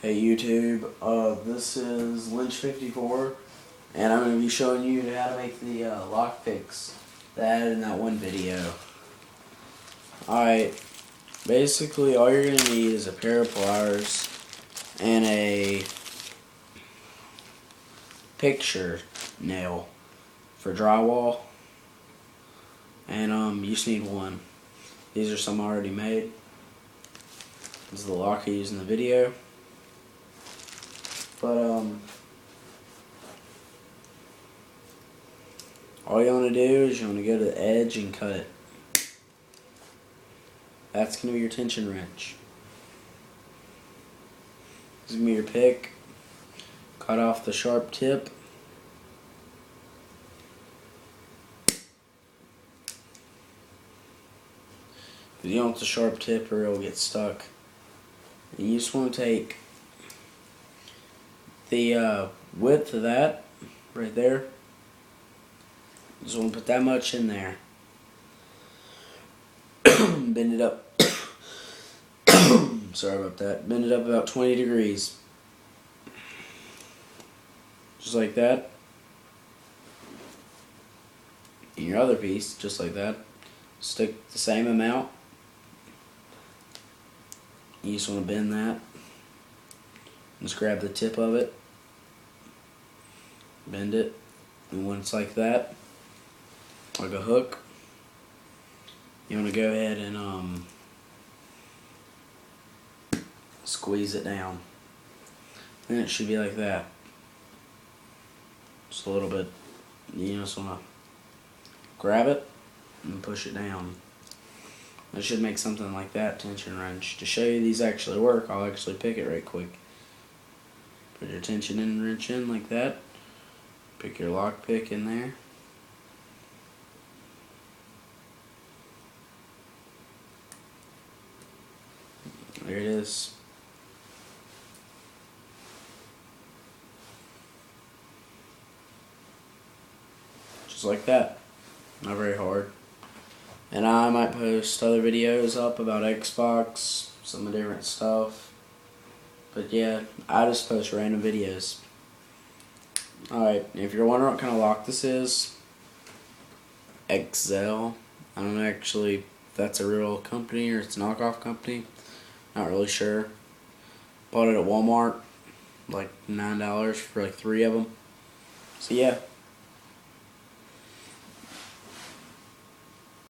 Hey YouTube, this is Lynch54, and I'm going to be showing you how to make the lockpicks that I had in that one video. Alright, basically all you're going to need is a pair of pliers and a picture nail for drywall, and you just need one. These are some already made. This is the lock I used in the video. But all you want to do is you want to go to the edge and cut it. That's going to be your tension wrench. This is going to be your pick. Cut off the sharp tip. You don't want the sharp tip or it'll get stuck. And you just want to take the width of that right there. Just want to put that much in there. Bend it up. Sorry about that. Bend it up about 20 degrees. Just like that. And your other piece, just like that. Stick the same amount. You just want to bend that. Just grab the tip of it. Bend it. And when it's like that, like a hook, you want to go ahead and squeeze it down. Then it should be like that. Just a little bit. You just want to grab it and push it down. It should make something like that tension wrench. To show you these actually work, I'll actually pick it right quick. Put your tension wrench in like that. Pick your lock pick in there. There it is. Just like that. Not very hard. And I might post other videos up about Xbox, some different stuff. But yeah, I just post random videos. Alright, if you're wondering what kind of lock this is, Excel. I don't know actually if that's a real company or it's a knockoff company. Not really sure. Bought it at Walmart, like $9 for like 3 of them. So yeah.